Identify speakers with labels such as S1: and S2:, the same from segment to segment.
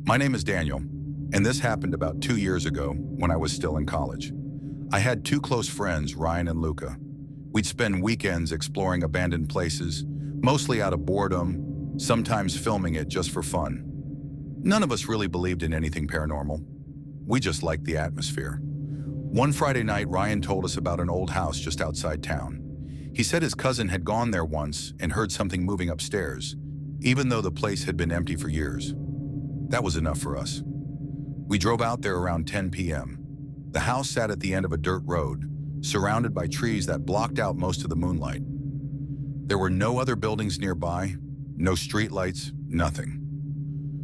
S1: My name is Daniel, and this happened about 2 years ago when I was still in college. I had two close friends, Ryan and Luca. We'd spend weekends exploring abandoned places, mostly out of boredom, sometimes filming it just for fun. None of us really believed in anything paranormal. We just liked the atmosphere. One Friday night, Ryan told us about an old house just outside town. He said his cousin had gone there once and heard something moving upstairs, even though the place had been empty for years. That was enough for us. We drove out there around 10 p.m. The house sat at the end of a dirt road, surrounded by trees that blocked out most of the moonlight. There were no other buildings nearby, no streetlights, nothing.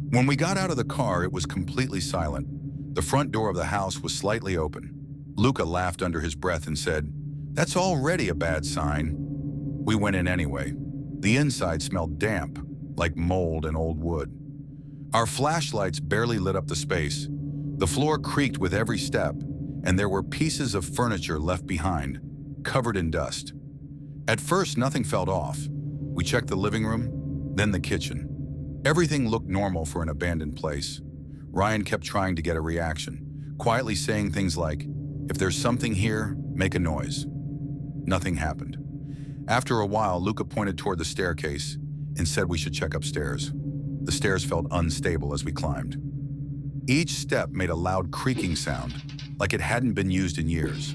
S1: When we got out of the car, it was completely silent. The front door of the house was slightly open. Luca laughed under his breath and said, "That's already a bad sign." We went in anyway. The inside smelled damp, like mold and old wood. Our flashlights barely lit up the space. The floor creaked with every step, and there were pieces of furniture left behind, covered in dust. At first, nothing felt off. We checked the living room, then the kitchen. Everything looked normal for an abandoned place. Ryan kept trying to get a reaction, quietly saying things like, "If there's something here, make a noise." Nothing happened. After a while, Luca pointed toward the staircase and said we should check upstairs. The stairs felt unstable as we climbed. Each step made a loud creaking sound, like it hadn't been used in years.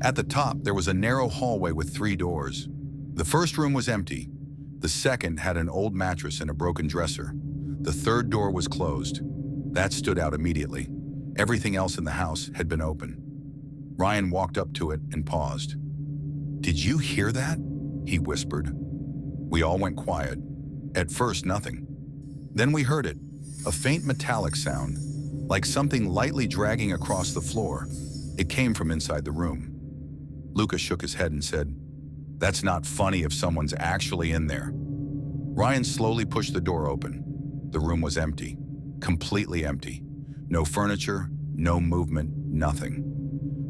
S1: At the top, there was a narrow hallway with 3 doors. The first room was empty. The second had an old mattress and a broken dresser. The third door was closed. That stood out immediately. Everything else in the house had been open. Ryan walked up to it and paused. "Did you hear that?" he whispered. We all went quiet. At first, nothing. Then we heard it, a faint metallic sound, like something lightly dragging across the floor. It came from inside the room. Luca shook his head and said, "That's not funny if someone's actually in there." Ryan slowly pushed the door open. The room was empty, completely empty. No furniture, no movement, nothing.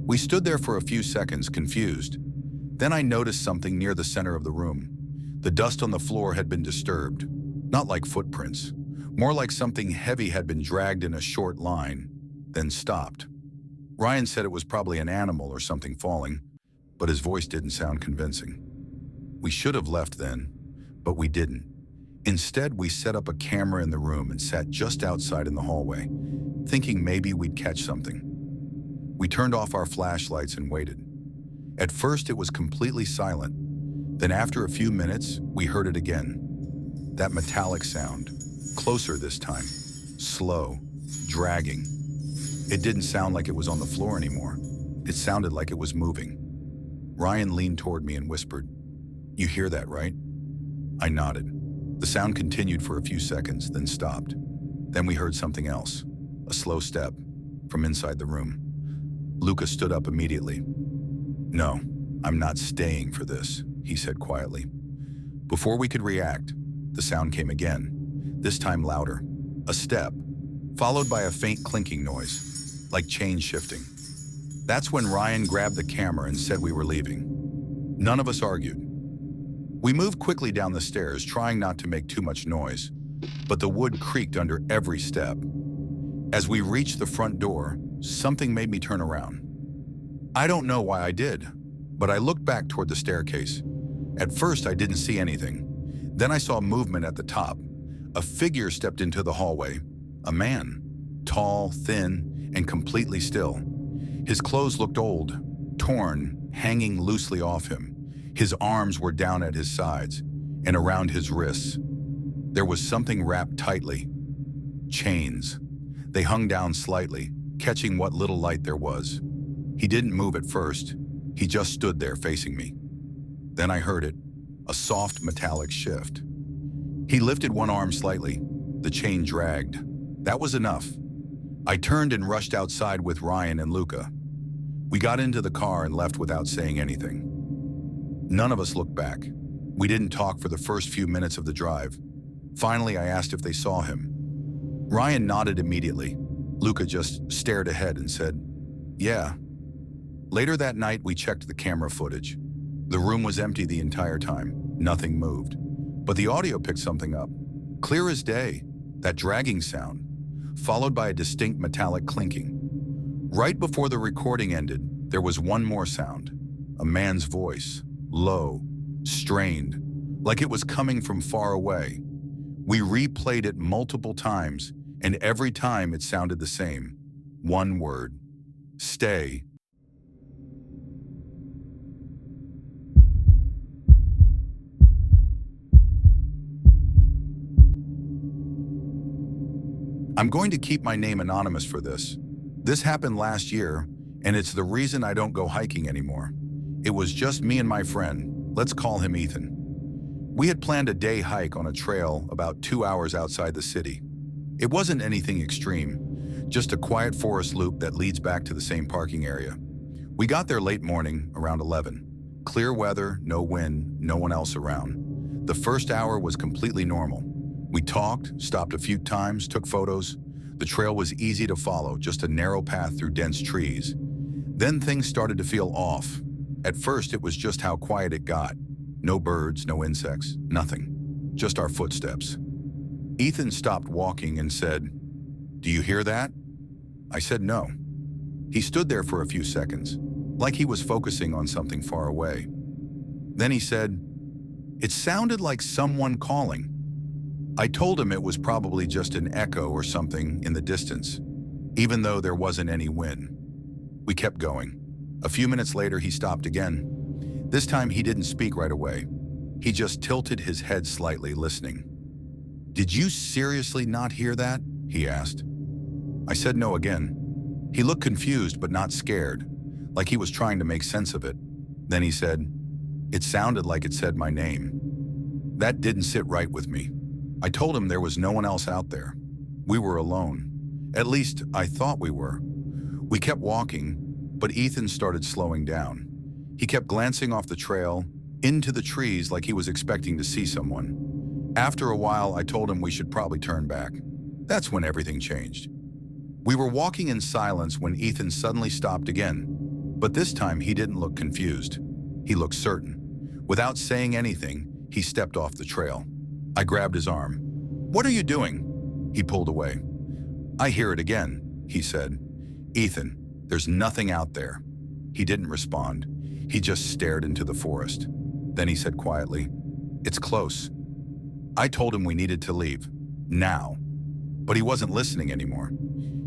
S1: We stood there for a few seconds, confused. Then I noticed something near the center of the room. The dust on the floor had been disturbed, not like footprints, more like something heavy had been dragged in a short line, then stopped. Ryan said it was probably an animal or something falling, but his voice didn't sound convincing. We should have left then, but we didn't. Instead, we set up a camera in the room and sat just outside in the hallway, thinking maybe we'd catch something. We turned off our flashlights and waited. At first, it was completely silent. Then after a few minutes, we heard it again. That metallic sound, closer this time, slow, dragging. It didn't sound like it was on the floor anymore. It sounded like it was moving. Ryan leaned toward me and whispered, "You hear that, right?" I nodded. The sound continued for a few seconds, then stopped. Then we heard something else, a slow step, from inside the room. Luca stood up immediately. "No, I'm not staying for this," he said quietly. Before we could react, the sound came again, this time louder. A step, followed by a faint clinking noise, like chain shifting. That's when Ryan grabbed the camera and said we were leaving. None of us argued. We moved quickly down the stairs, trying not to make too much noise, but the wood creaked under every step. As we reached the front door, something made me turn around. I don't know why I did, but I looked back toward the staircase. At first, I didn't see anything. Then I saw movement at the top. A figure stepped into the hallway. A man, tall, thin, and completely still. His clothes looked old, torn, hanging loosely off him. His arms were down at his sides and around his wrists. There was something wrapped tightly. Chains. They hung down slightly, catching what little light there was. He didn't move at first. He just stood there facing me. Then I heard it, a soft metallic shift. He lifted one arm slightly. The chain dragged. That was enough. I turned and rushed outside with Ryan and Luca. We got into the car and left without saying anything. None of us looked back. We didn't talk for the first few minutes of the drive. Finally, I asked if they saw him. Ryan nodded immediately. Luca just stared ahead and said, "Yeah." Later that night, we checked the camera footage. The room was empty the entire time. Nothing moved. But the audio picked something up. Clear as day, that dragging sound. followed by a distinct metallic clinking. Right before the recording ended, there was one more sound. A man's voice, low, strained, like it was coming from far away. We replayed it multiple times, and every time it sounded the same. One word: stay. I'm going to keep my name anonymous for this. This happened last year, and it's the reason I don't go hiking anymore. It was just me and my friend. Let's call him Ethan. We had planned a day hike on a trail about 2 hours outside the city. It wasn't anything extreme, just a quiet forest loop that leads back to the same parking area. We got there late morning, around 11. Clear weather, no wind, no one else around. The first hour was completely normal. We talked, stopped a few times, took photos. The trail was easy to follow, just a narrow path through dense trees. Then things started to feel off. At first, it was just how quiet it got. No birds, no insects, nothing. Just our footsteps. Ethan stopped walking and said, "Do you hear that?" I said no. He stood there for a few seconds, like he was focusing on something far away. Then he said, "It sounded like someone calling." I told him it was probably just an echo or something in the distance, even though there wasn't any wind. We kept going. A few minutes later, he stopped again. This time, he didn't speak right away. He just tilted his head slightly, listening. "Did you seriously not hear that?" he asked. I said no again. He looked confused but not scared, like he was trying to make sense of it. Then he said, "It sounded like it said my name." That didn't sit right with me. I told him there was no one else out there. We were alone. At least, I thought we were. We kept walking, but Ethan started slowing down. He kept glancing off the trail, into the trees like he was expecting to see someone. After a while, I told him we should probably turn back. That's when everything changed. We were walking in silence when Ethan suddenly stopped again, but this time he didn't look confused. He looked certain. Without saying anything, he stepped off the trail. I grabbed his arm. "What are you doing?" He pulled away. "I hear it again," he said. "Ethan, there's nothing out there." He didn't respond. He just stared into the forest. Then he said quietly, "It's close." I told him we needed to leave. Now. But he wasn't listening anymore.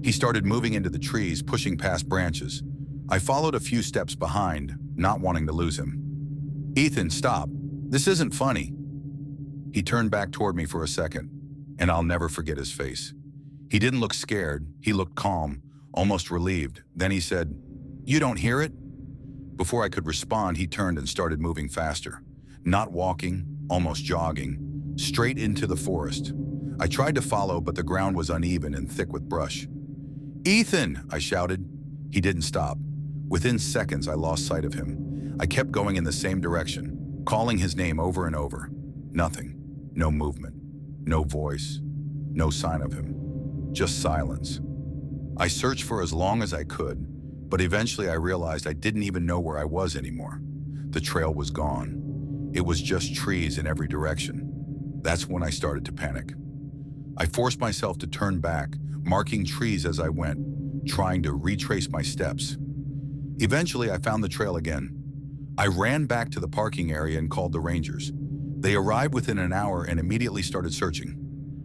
S1: He started moving into the trees, pushing past branches. I followed a few steps behind, not wanting to lose him. "Ethan, stop. This isn't funny." He turned back toward me for a second, and I'll never forget his face. He didn't look scared. He looked calm, almost relieved. Then he said, "You don't hear it?" Before I could respond, he turned and started moving faster. Not walking, almost jogging, straight into the forest. I tried to follow, but the ground was uneven and thick with brush. "Ethan!" I shouted. He didn't stop. Within seconds, I lost sight of him. I kept going in the same direction, calling his name over and over. Nothing. No movement. No voice. No sign of him. Just silence. I searched for as long as I could, but eventually I realized I didn't even know where I was anymore. The trail was gone. It was just trees in every direction. That's when I started to panic. I forced myself to turn back, marking trees as I went, trying to retrace my steps. Eventually, I found the trail again. I ran back to the parking area and called the rangers. They arrived within an hour and immediately started searching.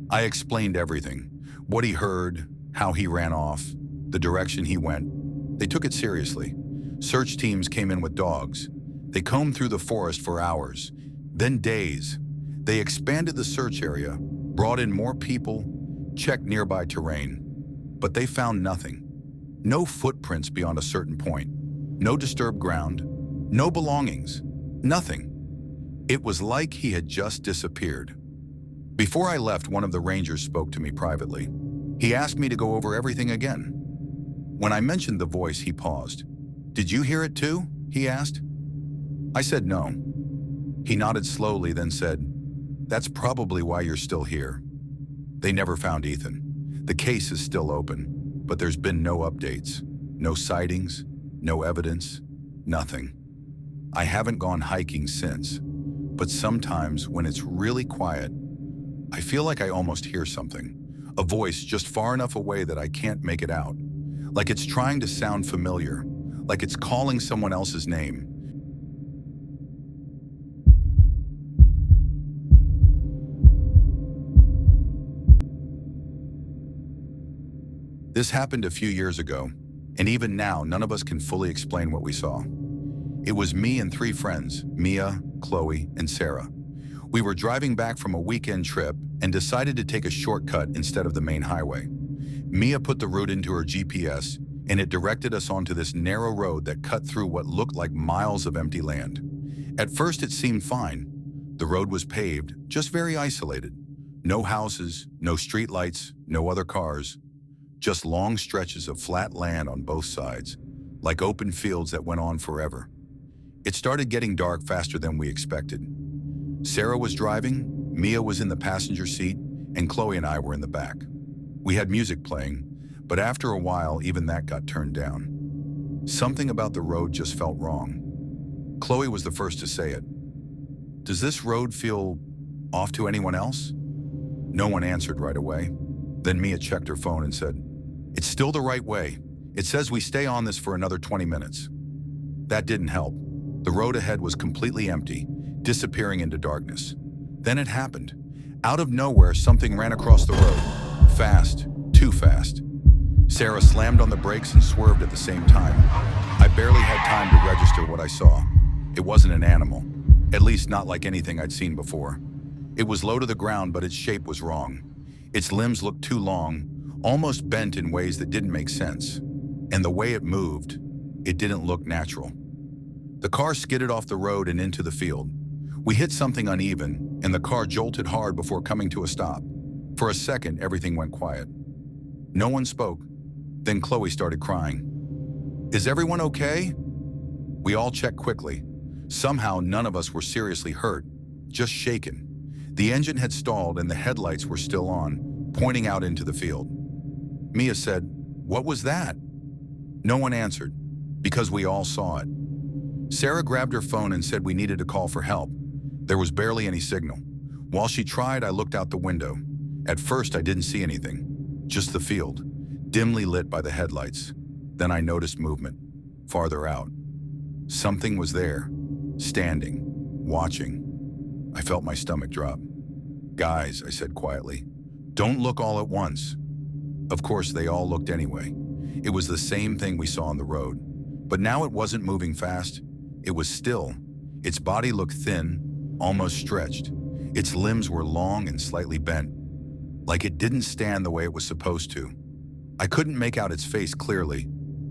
S1: I explained everything, what he heard, how he ran off, the direction he went. They took it seriously. Search teams came in with dogs. They combed through the forest for hours, then days. They expanded the search area, brought in more people, checked nearby terrain. But they found nothing. No footprints beyond a certain point. No disturbed ground. No belongings. Nothing. It was like he had just disappeared. Before I left, one of the rangers spoke to me privately. He asked me to go over everything again. When I mentioned the voice, he paused. "Did you hear it too?" he asked. I said no. He nodded slowly, then said, "That's probably why you're still here." They never found Ethan. The case is still open, but there's been no updates, no sightings, no evidence, nothing. I haven't gone hiking since, but sometimes when it's really quiet, I feel like I almost hear something, A voice just far enough away that I can't make it out. Like it's trying to sound familiar, like it's calling someone else's name. This happened a few years ago, and even now, none of us can fully explain what we saw. It was me and 3 friends, Mia, Chloe, and Sarah. We were driving back from a weekend trip and decided to take a shortcut instead of the main highway. Mia put the route into her GPS, and it directed us onto this narrow road that cut through what looked like miles of empty land. At first, it seemed fine. The road was paved, just very isolated. No houses, no streetlights, no other cars. Just long stretches of flat land on both sides, like open fields that went on forever. It started getting dark faster than we expected. Sarah was driving, Mia was in the passenger seat, and Chloe and I were in the back. We had music playing, but after a while, even that got turned down. Something about the road just felt wrong. Chloe was the first to say it. "Does this road feel off to anyone else?" No one answered right away. Then Mia checked her phone and said, "It's still the right way. It says we stay on this for another 20 minutes. That didn't help. The road ahead was completely empty, disappearing into darkness. Then it happened. Out of nowhere, something ran across the road. Fast, too fast. Sarah slammed on the brakes and swerved at the same time. I barely had time to register what I saw. It wasn't an animal, at least not like anything I'd seen before. It was low to the ground, but its shape was wrong. Its limbs looked too long, almost bent in ways that didn't make sense. And the way it moved, it didn't look natural. The car skidded off the road and into the field. We hit something uneven, and the car jolted hard before coming to a stop. For a second, everything went quiet. No one spoke. Then Chloe started crying. "Is everyone okay?" We all checked quickly. Somehow, none of us were seriously hurt, just shaken. The engine had stalled and the headlights were still on, pointing out into the field. Mia said, "What was that?" No one answered, because we all saw it. Sarah grabbed her phone and said we needed to call for help. There was barely any signal. While she tried, I looked out the window. At first, I didn't see anything, just the field, dimly lit by the headlights. Then I noticed movement, farther out. Something was there, standing, watching. I felt my stomach drop. "Guys," I said quietly, "don't look all at once." Of course, they all looked anyway. It was the same thing we saw on the road. But now it wasn't moving fast. It was still. Its body looked thin, almost stretched. Its limbs were long and slightly bent, like it didn't stand the way it was supposed to. I couldn't make out its face clearly,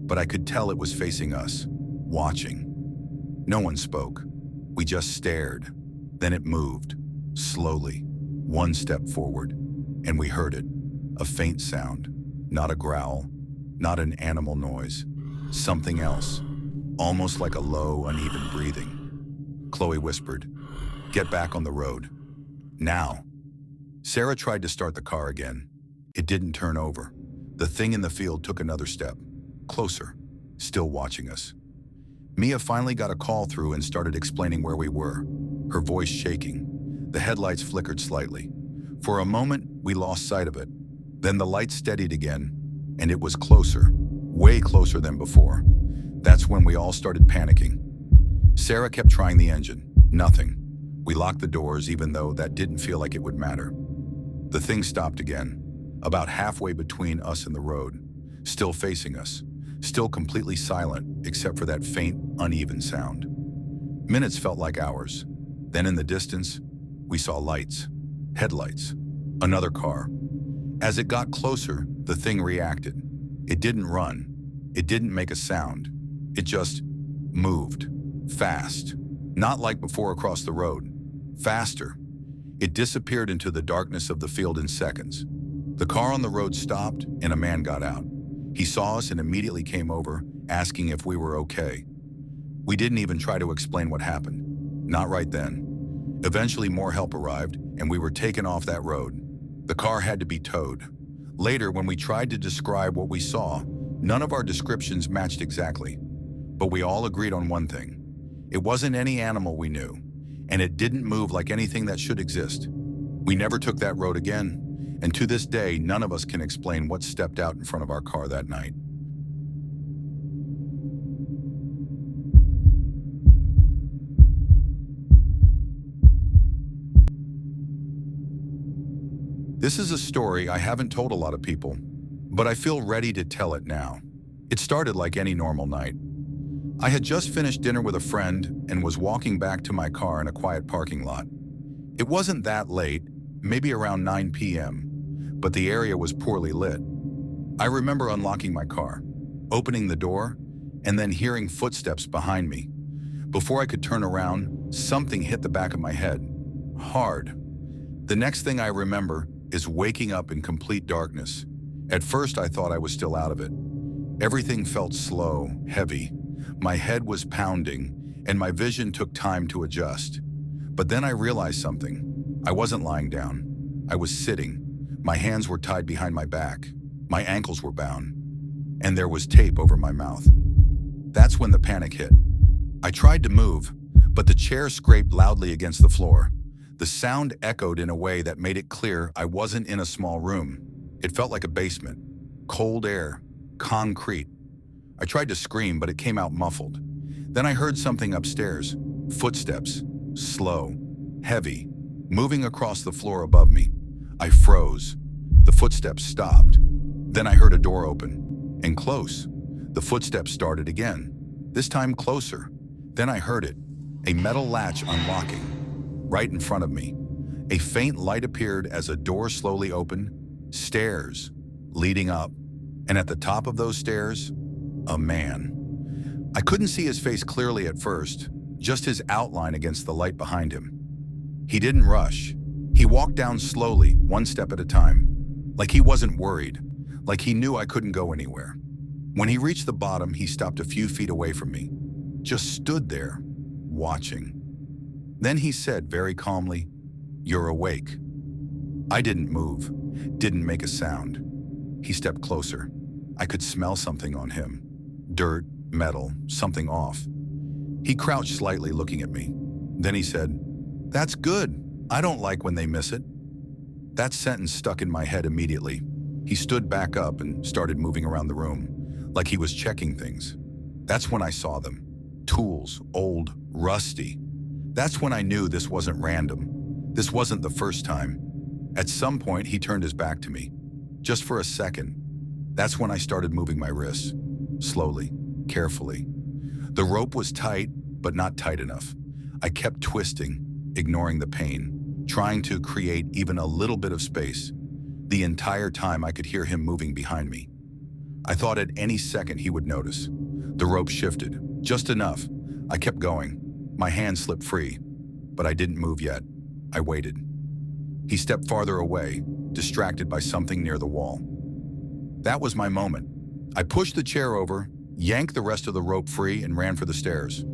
S1: but I could tell it was facing us, watching. No one spoke. We just stared. Then it moved, slowly, one step forward, and we heard it. A faint sound, not a growl, not an animal noise. Something else, almost like a low, uneven breathing. Chloe whispered, "Get back on the road. Now." Sarah tried to start the car again. It didn't turn over. The thing in the field took another step, closer, still watching us. Mia finally got a call through and started explaining where we were, her voice shaking. The headlights flickered slightly. For a moment, we lost sight of it. Then the lights steadied again, and it was closer, way closer than before. That's when we all started panicking. Sarah kept trying the engine. Nothing. We locked the doors, even though that didn't feel like it would matter. The thing stopped again, about halfway between us and the road, still facing us, still completely silent except for that faint, uneven sound. Minutes felt like hours. Then in the distance, we saw lights, headlights, another car. As it got closer, the thing reacted. It didn't run. It didn't make a sound. It just moved, fast. Not like before across the road. Faster. It disappeared into the darkness of the field in seconds. The car on the road stopped and a man got out. He saw us and immediately came over, asking if we were okay. We didn't even try to explain what happened. Not right then. Eventually more help arrived and we were taken off that road. The car had to be towed. Later, when we tried to describe what we saw, none of our descriptions matched exactly. But we all agreed on one thing. It wasn't any animal we knew, and it didn't move like anything that should exist. We never took that road again, And to this day, none of us can explain what stepped out in front of our car that night. This is a story I haven't told a lot of people, but I feel ready to tell it now. It started like any normal night. I had just finished dinner with a friend and was walking back to my car in a quiet parking lot. It wasn't that late, maybe around 9 p.m., but the area was poorly lit. I remember unlocking my car, opening the door, and then hearing footsteps behind me. Before I could turn around, something hit the back of my head, hard. The next thing I remember is waking up in complete darkness. At first, I thought I was still out of it. Everything felt slow, heavy. My head was pounding, and my vision took time to adjust. But then I realized something. I wasn't lying down. I was sitting. My hands were tied behind my back. My ankles were bound. And there was tape over my mouth. That's when the panic hit. I tried to move, but the chair scraped loudly against the floor. The sound echoed in a way that made it clear I wasn't in a small room. It felt like a basement. Cold air. Concrete. I tried to scream, but it came out muffled. Then I heard something upstairs. Footsteps. Slow. Heavy. Moving across the floor above me. I froze. The footsteps stopped. Then I heard a door open. And close. The footsteps started again. This time closer. Then I heard it. A metal latch unlocking. Right in front of me. A faint light appeared as a door slowly opened. Stairs. Leading up. And at the top of those stairs, a man. I couldn't see his face clearly at first, just his outline against the light behind him. He didn't rush. He walked down slowly, one step at a time, like he wasn't worried, like he knew I couldn't go anywhere. When he reached the bottom, he stopped a few feet away from me, just stood there, watching. Then he said very calmly, "You're awake." I didn't move, didn't make a sound. He stepped closer. I could smell something on him. Dirt, metal, something off. He crouched slightly, looking at me. Then he said, "That's good. I don't like when they miss it." That sentence stuck in my head immediately. He stood back up and started moving around the room, like he was checking things. That's when I saw them. Tools, old, rusty. That's when I knew this wasn't random. This wasn't the first time. At some point, he turned his back to me. Just for a second. That's when I started moving my wrists. Slowly, carefully. The rope was tight, but not tight enough. I kept twisting, ignoring the pain, trying to create even a little bit of space. The entire time I could hear him moving behind me. I thought at any second he would notice. The rope shifted, just enough. I kept going. My hand slipped free, but I didn't move yet. I waited. He stepped farther away, distracted by something near the wall. That was my moment. I pushed the chair over, yanked the rest of the rope free, and ran for the stairs.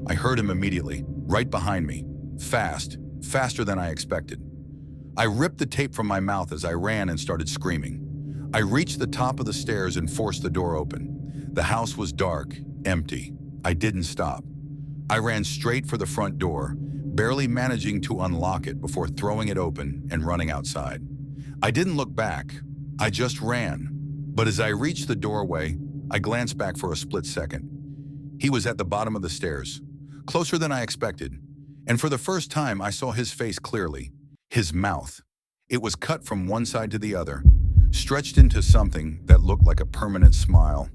S1: I heard him immediately, right behind me. Fast, faster than I expected. I ripped the tape from my mouth as I ran and started screaming. I reached the top of the stairs and forced the door open. The house was dark, empty. I didn't stop. I ran straight for the front door, barely managing to unlock it before throwing it open and running outside. I didn't look back. I just ran. But as I reached the doorway, I glanced back for a split second. He was at the bottom of the stairs, closer than I expected. And for the first time, I saw his face clearly. His mouth. It was cut from one side to the other, stretched into something that looked like a permanent smile.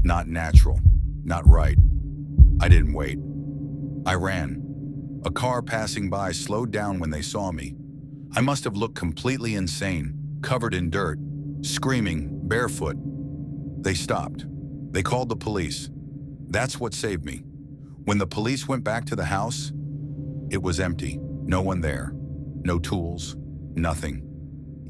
S1: Not natural, not right. I didn't wait. I ran. A car passing by slowed down when they saw me. I must have looked completely insane, covered in dirt, screaming, barefoot. They stopped. They called the police. That's what saved me. When the police went back to the house, it was empty. No one there. No tools. Nothing.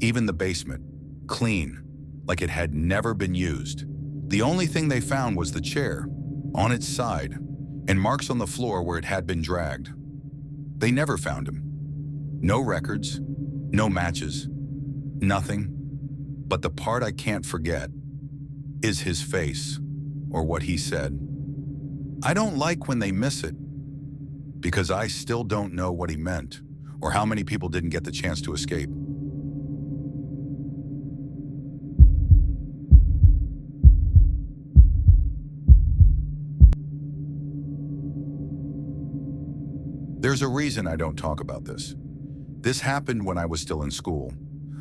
S1: Even the basement. Clean. Like it had never been used. The only thing they found was the chair, on its side, and marks on the floor where it had been dragged. They never found him. No records. No matches. Nothing. But the part I can't forget is his face, or what he said. I don't like when they miss it, because I still don't know what he meant, or how many people didn't get the chance to escape. There's a reason I don't talk about this. This happened when I was still in school.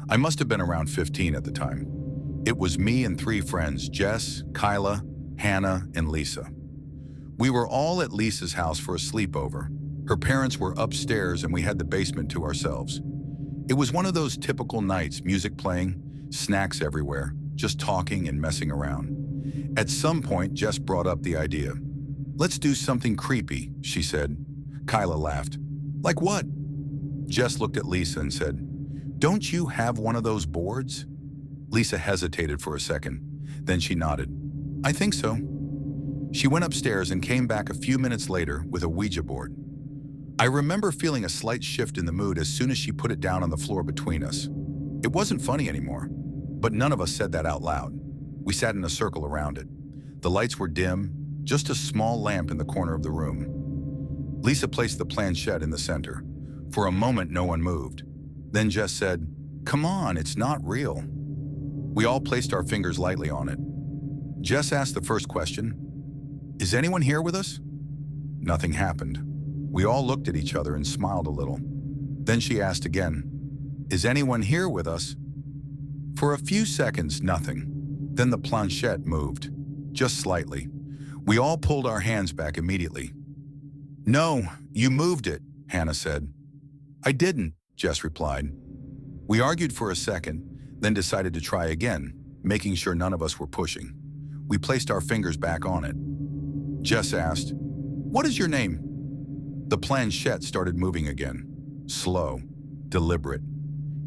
S1: I must have been around 15 at the time. It was me and 3 friends, Jess, Kyla, Hannah, and Lisa. We were all at Lisa's house for a sleepover. Her parents were upstairs and we had the basement to ourselves. It was one of those typical nights, music playing, snacks everywhere, just talking and messing around. At some point, Jess brought up the idea. "Let's do something creepy," she said. Kyla laughed. "Like what?" Jess looked at Lisa and said, "Don't you have one of those boards?" Lisa hesitated for a second. Then she nodded. "I think so." She went upstairs and came back a few minutes later with a Ouija board. I remember feeling a slight shift in the mood as soon as she put it down on the floor between us. It wasn't funny anymore, but none of us said that out loud. We sat in a circle around it. The lights were dim, just a small lamp in the corner of the room. Lisa placed the planchette in the center. For a moment, no one moved. Then Jess said, "Come on, it's not real." We all placed our fingers lightly on it. Jess asked the first question, "Is anyone here with us?" Nothing happened. We all looked at each other and smiled a little. Then she asked again, "Is anyone here with us?" For a few seconds, nothing. Then the planchette moved, just slightly. We all pulled our hands back immediately. "No, you moved it," Hannah said. "I didn't," Jess replied. We argued for a second, then decided to try again, making sure none of us were pushing. We placed our fingers back on it. Jess asked, "What is your name?" The planchette started moving again, slow, deliberate.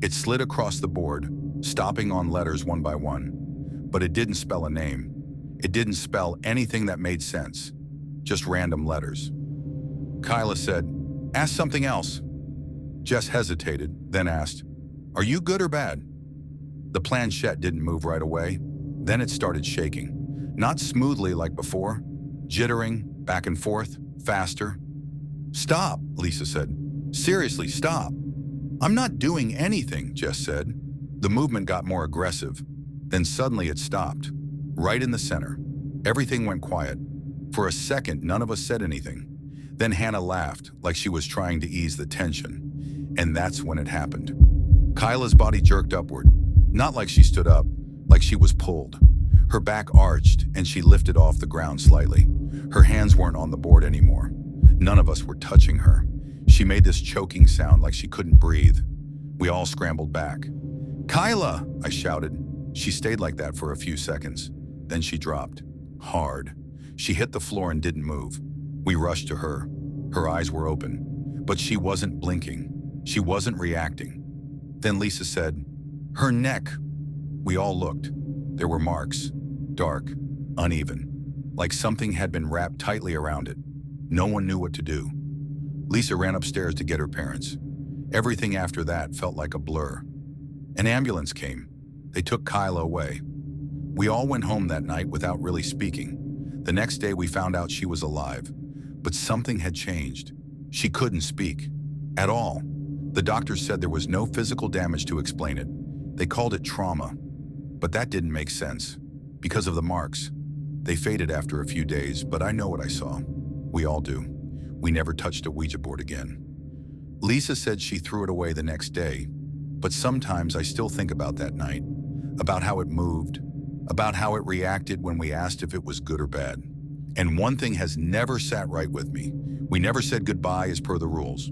S1: It slid across the board, stopping on letters one by one. But it didn't spell a name. It didn't spell anything that made sense, just random letters. Kyla said, "Ask something else." Jess hesitated, then asked, "Are you good or bad?" The planchette didn't move right away. Then it started shaking. Not smoothly like before, jittering, back and forth, faster. "Stop," Lisa said. "Seriously, stop." "I'm not doing anything," Jess said. The movement got more aggressive. Then suddenly it stopped, right in the center. Everything went quiet. For a second, none of us said anything. Then Hannah laughed, like she was trying to ease the tension. And that's when it happened. Kyla's body jerked upward, not like she stood up, like she was pulled. Her back arched and she lifted off the ground slightly. Her hands weren't on the board anymore. None of us were touching her. She made this choking sound like she couldn't breathe. We all scrambled back. "Kyla!" I shouted. She stayed like that for a few seconds. Then she dropped. Hard. She hit the floor and didn't move. We rushed to her. Her eyes were open. But she wasn't blinking. She wasn't reacting. Then Lisa said, "Her neck." We all looked. There were marks. Dark. Uneven. Like something had been wrapped tightly around it. No one knew what to do. Lisa ran upstairs to get her parents. Everything after that felt like a blur. An ambulance came. They took Kyla away. We all went home that night without really speaking. The next day we found out she was alive. But something had changed. She couldn't speak. At all. The doctors said there was no physical damage to explain it. They called it trauma. But that didn't make sense. Because of the marks. They faded after a few days, but I know what I saw. We all do. We never touched a Ouija board again. Lisa said she threw it away the next day, but sometimes I still think about that night, about how it moved, about how it reacted when we asked if it was good or bad. And one thing has never sat right with me. We never said goodbye as per the rules.